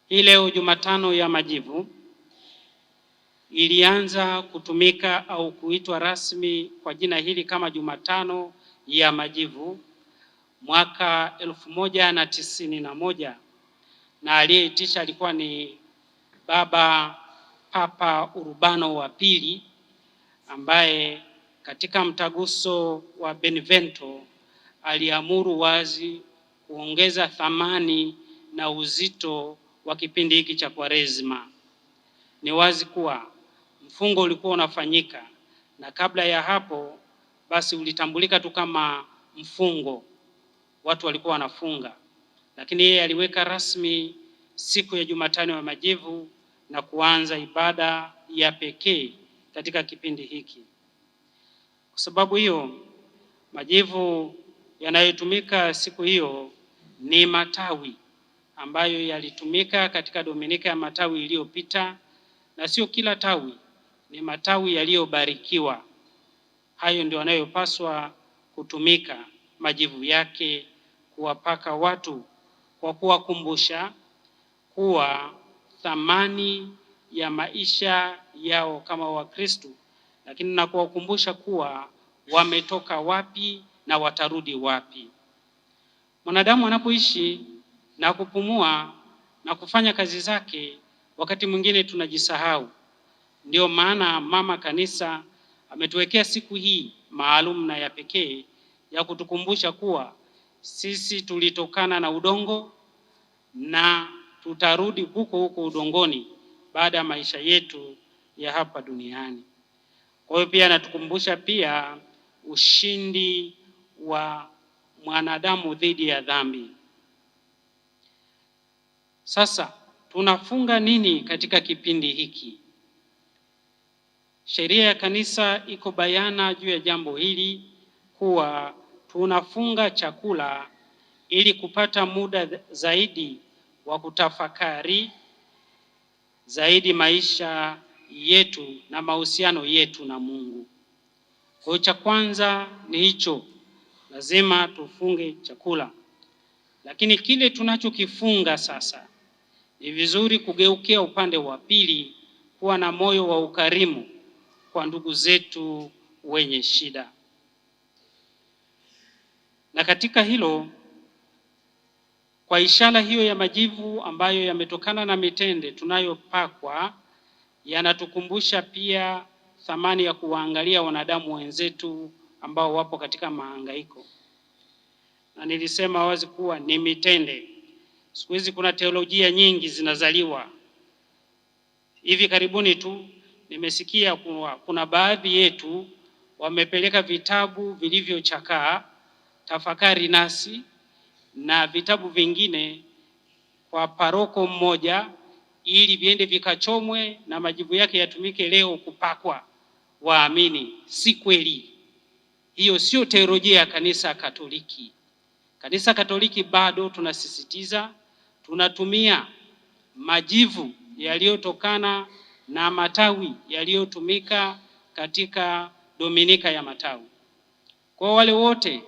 Hii leo Jumatano ya Majivu ilianza kutumika au kuitwa rasmi kwa jina hili kama Jumatano ya Majivu mwaka 1191 na aliyeitisha alikuwa ni Baba Papa Urbano wa pili, ambaye katika mtaguso wa Benevento aliamuru wazi kuongeza thamani na uzito wa kipindi hiki cha Kwaresma. Ni wazi kuwa mfungo ulikuwa unafanyika, na kabla ya hapo basi ulitambulika tu kama mfungo, watu walikuwa wanafunga, lakini yeye aliweka rasmi siku ya Jumatano ya Majivu na kuanza ibada ya pekee katika kipindi hiki. Kwa sababu hiyo, majivu yanayotumika siku hiyo ni matawi ambayo yalitumika katika Dominika ya Matawi iliyopita, na sio kila tawi, ni matawi yaliyobarikiwa. Hayo ndio yanayopaswa kutumika majivu yake, kuwapaka watu kwa kuwakumbusha kuwa thamani ya maisha yao kama Wakristo, lakini na kuwakumbusha kuwa wametoka wapi na watarudi wapi. Mwanadamu anapoishi na kupumua na kufanya kazi zake, wakati mwingine tunajisahau. Ndio maana Mama Kanisa ametuwekea siku hii maalum na ya pekee ya kutukumbusha kuwa sisi tulitokana na udongo na tutarudi huko huko udongoni baada ya maisha yetu ya hapa duniani. Kwa hiyo pia natukumbusha pia ushindi wa mwanadamu dhidi ya dhambi. Sasa tunafunga nini katika kipindi hiki? Sheria ya kanisa iko bayana juu ya jambo hili kuwa tunafunga chakula ili kupata muda zaidi wa kutafakari zaidi maisha yetu na mahusiano yetu na Mungu. Kwa hiyo cha kwanza ni hicho, lazima tufunge chakula. Lakini kile tunachokifunga sasa, ni vizuri kugeukia upande wa pili, kuwa na moyo wa ukarimu kwa ndugu zetu wenye shida. Na katika hilo, kwa ishara hiyo ya majivu ambayo yametokana na mitende tunayopakwa, yanatukumbusha pia thamani ya kuwaangalia wanadamu wenzetu ambao wapo katika mahangaiko. Na nilisema wazi kuwa ni mitende. Siku hizi kuna teolojia nyingi zinazaliwa. Hivi karibuni tu nimesikia kuna baadhi yetu wamepeleka vitabu vilivyochakaa, Tafakari Nasi, na vitabu vingine kwa paroko mmoja ili viende vikachomwe na majivu yake yatumike leo kupakwa waamini. Si kweli. Hiyo sio teolojia ya Kanisa Katoliki. Kanisa Katoliki bado tunasisitiza tunatumia majivu yaliyotokana na matawi yaliyotumika katika Dominika ya Matawi. Kwa wale wote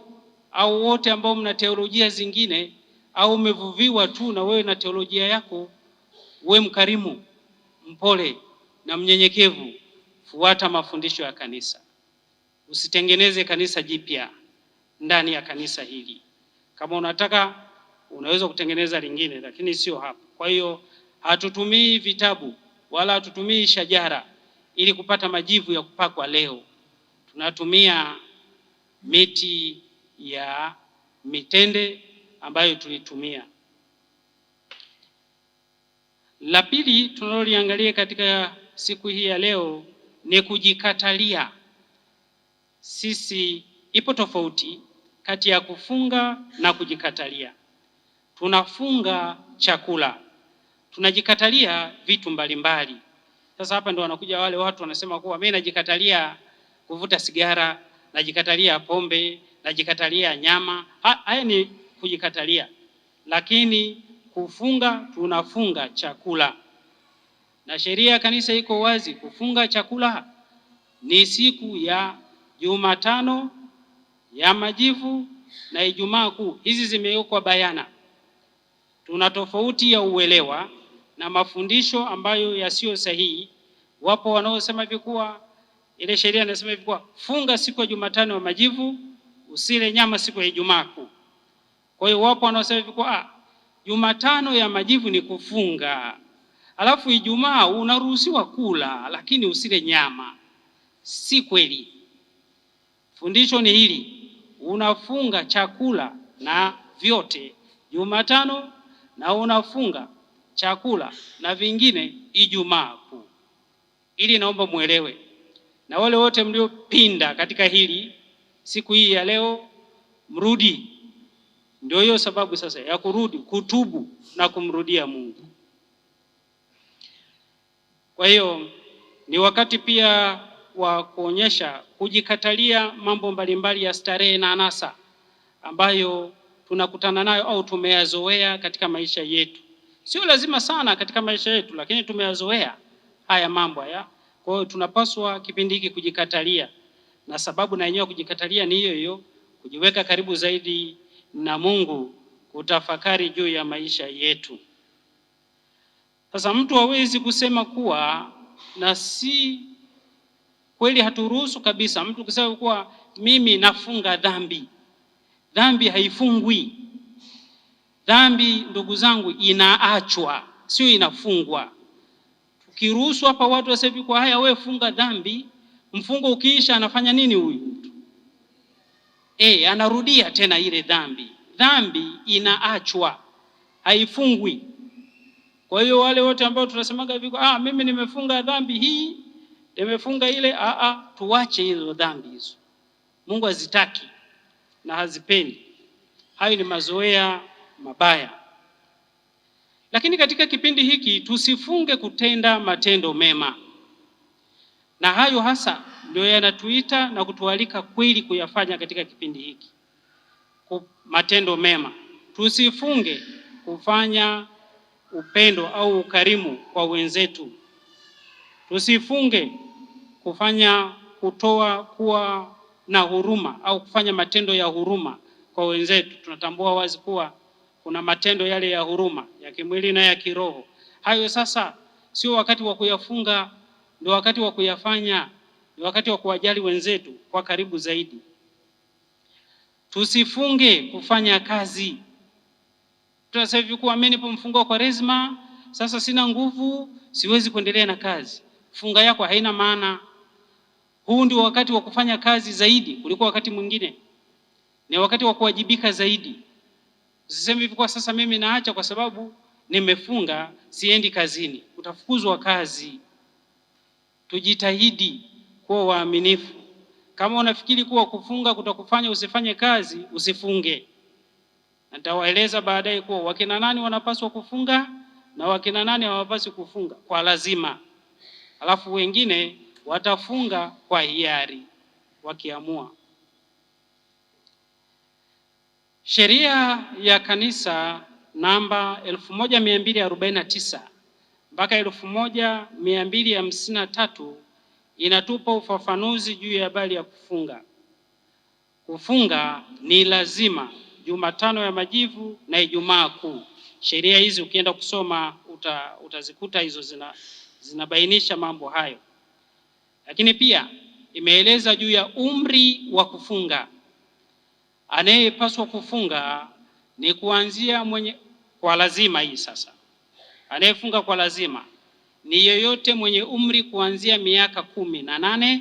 au wote ambao mna teolojia zingine au umevuviwa tu na wewe na teolojia yako, uwe mkarimu, mpole na mnyenyekevu. Fuata mafundisho ya kanisa. Usitengeneze kanisa jipya ndani ya kanisa hili. Kama unataka unaweza kutengeneza lingine, lakini sio hapa. Kwa hiyo hatutumii vitabu wala hatutumii shajara ili kupata majivu ya kupakwa leo. Tunatumia miti ya mitende ambayo tulitumia. La pili tunaloliangalia katika siku hii ya leo ni kujikatalia. Sisi ipo tofauti kati ya kufunga na kujikatalia. Tunafunga chakula, tunajikatalia vitu mbalimbali. Sasa hapa ndio wanakuja wale watu wanasema kuwa mimi najikatalia kuvuta sigara, najikatalia pombe, najikatalia nyama. Haya ni kujikatalia. Lakini kufunga, tunafunga chakula. Na sheria ya kanisa iko wazi, kufunga chakula ni siku ya Jumatano ya Majivu na Ijumaa Kuu. Hizi zimewekwa bayana. Tuna tofauti ya uelewa na mafundisho ambayo yasiyo sahihi. Wapo wanaosema hivi kuwa ile sheria inasema hivi kuwa funga siku ya Jumatano ya Majivu, usile nyama siku ya Ijumaa Kuu. Kwa hiyo wapo wanaosema hivi kuwa Jumatano ya Majivu ni kufunga, alafu Ijumaa unaruhusiwa kula lakini usile nyama. Si kweli. Fundisho ni hili: unafunga chakula na vyote Jumatano na unafunga chakula na vingine Ijumaa Kuu. Ili naomba muelewe, na wale wote mliopinda katika hili, siku hii ya leo mrudi. Ndio hiyo sababu sasa ya kurudi, kutubu na kumrudia Mungu. Kwa hiyo ni wakati pia wa kuonyesha kujikatalia mambo mbalimbali ya starehe na anasa ambayo tunakutana nayo au tumeyazoea katika maisha yetu. Sio lazima sana katika maisha yetu, lakini tumeyazoea haya mambo haya. Kwa hiyo tunapaswa kipindi hiki kujikatalia, na sababu na yenyewe kujikatalia ni hiyo hiyo, kujiweka karibu zaidi na Mungu, kutafakari juu ya maisha yetu. Sasa mtu hawezi kusema kuwa, na si kweli, haturuhusu kabisa mtu kusema kuwa mimi nafunga dhambi. Dhambi haifungwi. Dhambi, ndugu zangu, inaachwa, sio inafungwa. Tukiruhusu hapa watu waseme kwa haya, wewe funga dhambi, mfungo ukiisha anafanya nini huyu mtu? Anarudia tena ile dhambi. Dhambi inaachwa, haifungwi. Kwa hiyo wale wote ambao tunasemaga hivi, mimi nimefunga dhambi hii, nimefunga ile, tuache hizo dhambi hizo. Mungu hazitaki na hazipendi. Hayo ni mazoea mabaya. Lakini katika kipindi hiki tusifunge kutenda matendo mema, na hayo hasa ndio yanatuita na kutualika kweli kuyafanya katika kipindi hiki. Matendo mema, tusifunge kufanya upendo au ukarimu kwa wenzetu. Tusifunge kufanya kutoa, kuwa na huruma au kufanya matendo ya huruma kwa wenzetu. Tunatambua wazi kuwa kuna matendo yale ya huruma ya kimwili na ya kiroho. Hayo sasa sio wakati wa kuyafunga, ndio wakati wa kuyafanya, ndio wakati wa kuwajali wenzetu kwa karibu zaidi. Tusifunge kufanya kazi. Tunasema hivi kuwa mimi nipo mfungo wa Kwaresma, sasa sina nguvu, siwezi kuendelea na kazi. Funga yako haina maana. Huu ndio wakati wa kufanya kazi zaidi kuliko wakati mwingine. Ni wakati wa kuwajibika zaidi. Usiseme hivi kwa sasa mimi naacha kwa sababu nimefunga, siendi kazini. Utafukuzwa kazi. Tujitahidi kuwa waaminifu. Kama unafikiri kuwa kufunga kutakufanya usifanye kazi, usifunge. Nitawaeleza baadaye kuwa wakina nani wanapaswa kufunga na wakina nani hawapaswi kufunga kwa lazima. Alafu wengine watafunga kwa hiari wakiamua. Sheria ya Kanisa namba 1249 mpaka 1253 inatupa ufafanuzi juu ya habari ya kufunga. Kufunga ni lazima Jumatano ya Majivu na Ijumaa Kuu. Sheria hizi ukienda kusoma utazikuta hizo zinabainisha mambo hayo. Lakini pia imeeleza juu ya umri wa kufunga. Anayepaswa kufunga ni kuanzia kwa lazima. Hii sasa, anayefunga kwa lazima ni yeyote mwenye umri kuanzia miaka 18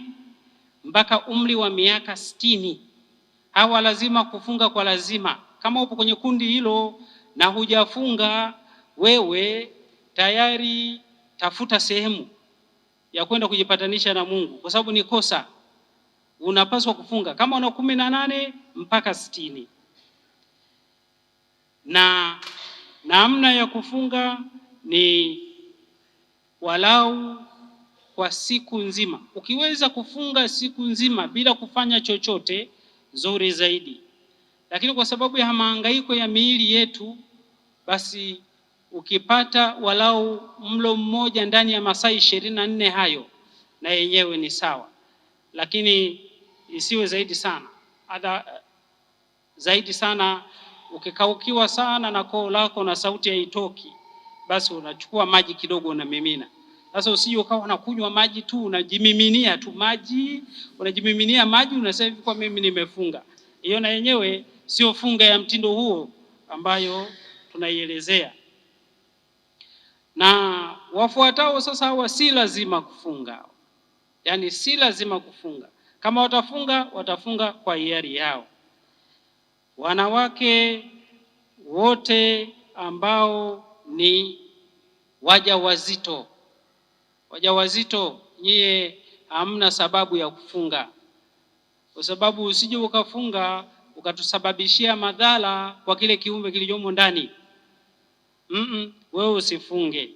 mpaka umri wa miaka 60. Hawa lazima kufunga kwa lazima. Kama upo kwenye kundi hilo na hujafunga, wewe tayari tafuta sehemu ya kwenda kujipatanisha na Mungu, kwa sababu ni kosa. Unapaswa kufunga kama una 18 mpaka 60. Na namna ya kufunga ni walau kwa siku nzima. Ukiweza kufunga siku nzima bila kufanya chochote, nzuri zaidi. Lakini kwa sababu ya mahangaiko ya miili yetu, basi ukipata walau mlo mmoja ndani ya masaa 24 hayo, na yenyewe ni sawa. Lakini isiwe zaidi sana. Zaidi sana ukikaukiwa sana na koo lako na sauti haitoki, basi unachukua maji kidogo unamimina. Sasa usije ukawa unakunywa maji tu, unajimiminia tu maji, unajimiminia maji, unasema hivi kwa mimi nimefunga. Hiyo na yenyewe sio funga ya mtindo huo ambayo tunaielezea. Na wafuatao sasa hawa si lazima kufunga, yaani si lazima kufunga. Kama watafunga, watafunga kwa hiari yao. Wanawake wote ambao ni wajawazito, nyie hamna sababu ya kufunga, kwa sababu usije ukafunga ukatusababishia madhara kwa kile kiumbe kilichomo ndani. Wewe usifunge,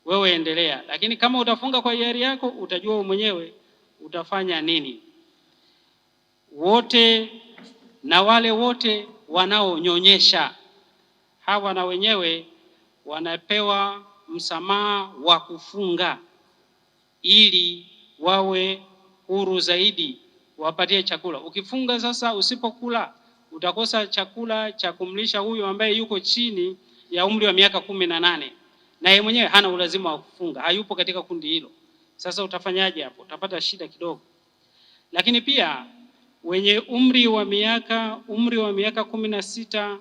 wewe endelea. Lakini kama utafunga kwa hiari yako, utajua mwenyewe utafanya nini. Wote na wale wote wanaonyonyesha, hawa na wenyewe wanapewa msamaha wa kufunga ili wawe huru zaidi, wapatie chakula. Ukifunga sasa, usipokula utakosa chakula cha kumlisha huyo ambaye yuko chini ya umri wa miaka 18 na yeye mwenyewe hana ulazima wa kufunga, hayupo katika kundi hilo. Sasa utafanyaje hapo? Utapata shida kidogo. Lakini pia wenye umri wa miaka 16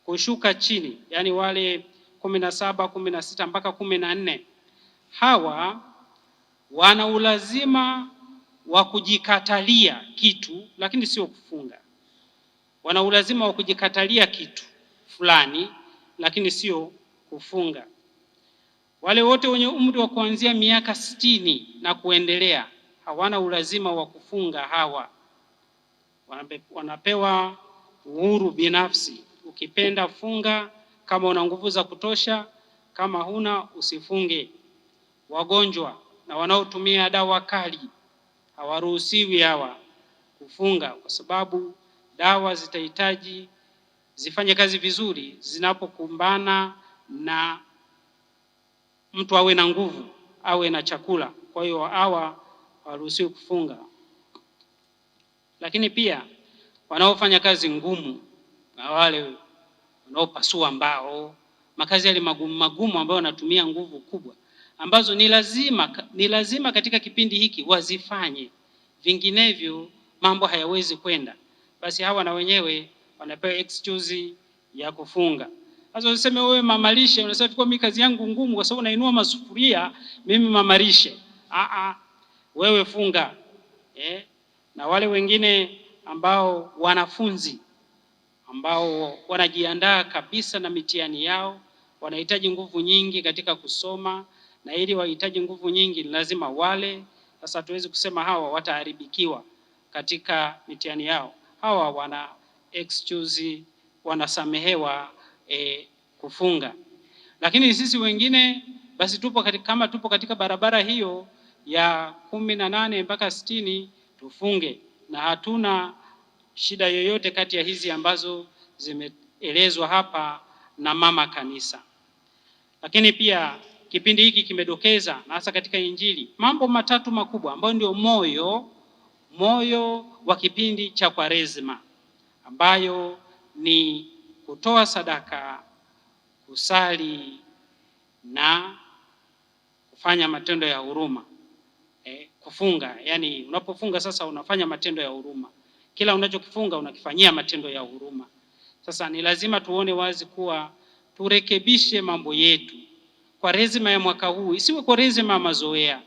kushuka chini, yani wale 17, 16 mpaka 14, hawa wana ulazima wa kujikatalia kitu, lakini sio kufunga. Wana ulazima wa kujikatalia kitu fulani, lakini sio kufunga. Wale wote wenye umri wa kuanzia miaka 60 na kuendelea hawana ulazima wa kufunga. Hawa wanapewa uhuru binafsi. Ukipenda funga kama una nguvu za kutosha, kama huna usifunge. Wagonjwa na wanaotumia dawa kali hawaruhusiwi hawa kufunga, kwa sababu dawa zitahitaji zifanye kazi vizuri zinapokumbana na mtu awe na nguvu, awe na chakula. Kwa hiyo hawa hawaruhusiwi kufunga. Lakini pia wanaofanya kazi ngumu na wale wanaopasua mbao, makazi yale magumu ambayo wanatumia nguvu kubwa, ambazo ni lazima katika kipindi hiki wazifanye, vinginevyo mambo hayawezi kwenda, basi hawa na wenyewe wanapewa excuse ya kufunga. Sasa useme wewe mama lishe, unasema kwa mimi kazi yangu ngumu kwa sababu nainua masufuria, mimi mama lishe. Wewe funga. Na wale wengine ambao wanafunzi ambao wanajiandaa kabisa na mitihani yao, wanahitaji nguvu nyingi katika kusoma, na ili wahitaji nguvu nyingi lazima wale. Sasa hatuwezi kusema hawa wataharibikiwa katika mitihani yao. Hawa wana excuse, wanasamehewa kufunga. Lakini sisi wengine basi kama tupo katika barabara hiyo ya 18 mpaka 60 tufunge, na hatuna shida yoyote kati ya hizi ambazo zimeelezwa hapa na mama kanisa. Lakini pia kipindi hiki kimedokeza, na hasa katika Injili, mambo matatu makubwa ambayo ndio moyo wa kipindi cha Kwaresma, ambayo ni kutoa sadaka, kusali na kufanya matendo ya huruma. Kufunga, yani unapofunga sasa unafanya matendo ya huruma. Kila unachokifunga unakifanyia matendo ya huruma. Sasa ni lazima tuone wazi kuwa turekebishe mambo yetu. Kwaresma ya mwaka huu isiwe Kwaresma ya mazoea.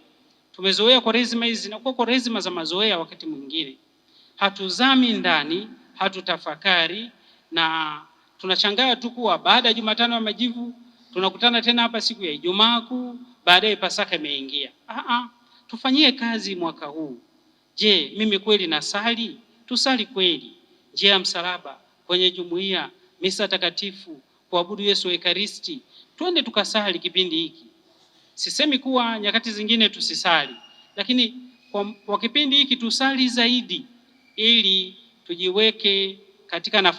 Tumezoea Kwaresma hizi na Kwaresma za mazoea, wakati mwingine hatuzami ndani, hatutafakari, na tunashangaa tu kuwa baada ya Jumatano ya Majivu tunakutana tena hapa siku ya Ijumaa Kuu, baadaye Pasaka imeingia. Tufanyie kazi mwaka huu. Je, mimi kweli nasali? Tusali kweli. Njia ya msalaba, kwenye jumuiya, misa takatifu, kuabudu Yesu Ekaristi. Twende tukasali kipindi hiki. Sisemi kuwa nyakati zingine tusisali, lakini kwa kipindi hiki tusali zaidi, ili tujiweke katika nafasi